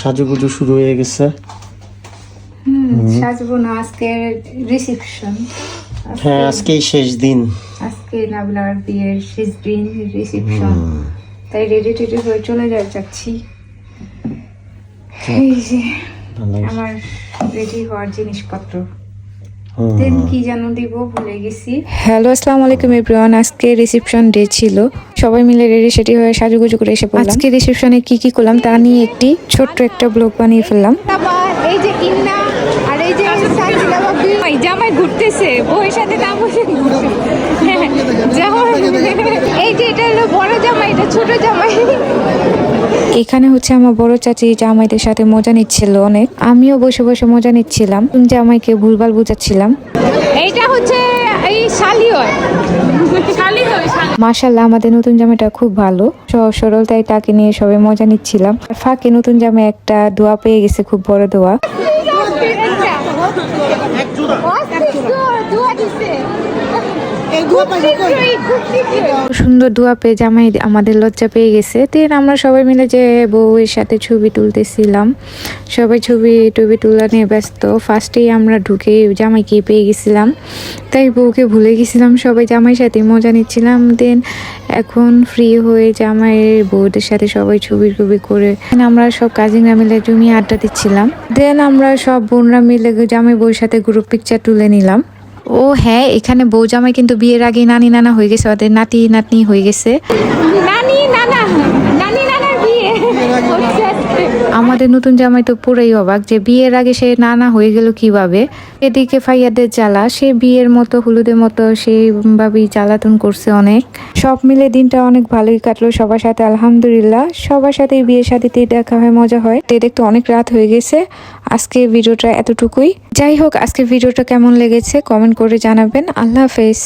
সাজুগুজু শুরু হয়ে গেছে। সাজবো না, আজকে রিসেপশন। হ্যাঁ, আজকেই শেষ দিন। আজকে নাবিলার বিয়ের শেষ দিন, রিসেপশন। তাই রেডি টেডি হয়ে চলে যাচ্ছি। এই যে আমার রেডি হওয়ার জিনিসপত্র, দেন কি যেন দিব ভুলে গেছি। হ্যালো, আসসালামু আলাইকুম এভরিওয়ান। আজকে রিসেপশন ডে ছিল, সবাই মিলে রেডি সেটি হয়ে সাজুগুজু করে এসে পড়লাম। আজকে রিসেপশনে কি কি করলাম তা নিয়ে একটি ছোট্ট একটা ব্লগ বানিয়ে ফেললাম। এই যে ইন্না আর এই যে জামাই ঘুরতেছে, বউয়ের সাথে না বসে এই যে এটা হলো বড় জামাই, এটা ছোট জামাই। এখানে হচ্ছে আমার বড় চাচি জামাইদের সাথে মজা নিচ্ছিল অনেক, আমিও বসে বসে মজা নিচ্ছিলাম, জামাইকে ভুলভাল বুঝাচ্ছিলাম। এইটা হচ্ছে এই শালিওর। মাশাআল্লাহ, আমাদের নতুন জামাইটা খুব ভালো, সহজ সরল, তাই তাকে নিয়ে সবাই মজা নিচ্ছিলাম। ফাঁকে নতুন জামাই একটা দোয়া পেয়ে গেছে, খুব বড় দোয়া। সুন্দর দোয়া পেয়ে জামাই আমাদের লজ্জা পেয়ে গেছে। তেন আমরা সবাই মিলে যে বউয়ের সাথে ছবি তুলতেছিলাম, সবাই ছবি টবি তোলা নিয়ে ব্যস্ত। ফার্স্টেই আমরা ঢুকে জামাইকে পেয়ে গেছিলাম, তাই বউকে ভুলে গেছিলাম, সবাই জামাইয়ের সাথে মজা নিচ্ছিলাম। দেন এখন ফ্রি হয়ে জামাইয়ের বউদের সাথে সবাই ছবি টবি করে আমরা সব কাজিনরা মিলে জমিয়ে আড্ডা দিচ্ছিলাম। দেন আমরা সব বোনরা মিলে জামাই বউর সাথে গ্রুপ পিকচার তুলে নিলাম। ও হ্যাঁ, এখানে বউ জামাই কিন্তু বিয়ের আগে নানি নানা হয়ে গেছে, ওদের নাতি নাতনি হয়ে গেছে। আমাদের নতুন জামাই তো পুরোই অবাক যে বিয়ের আগে সে নানা হয়ে গেল কিভাবে। এদিকে ফাইয়াদের জ্বালা, সে বিয়ের মতো হলুদের মতো সেইভাবেই জ্বালাতন করছে অনেক। সব মিলে দিনটা অনেক ভালোই কাটলো সবার সাথে, আলহামদুলিল্লাহ। সবার সাথে বিয়ের সাথেই দেখা হয়, মজা হয়। দেখতে অনেক রাত হয়ে গেছে। আজকে ভিডিওটা এতটুকুই। যাই হোক, আজকে ভিডিওটা কেমন লেগেছে কমেন্ট করে জানাবেন। আল্লাহ হাফেজ।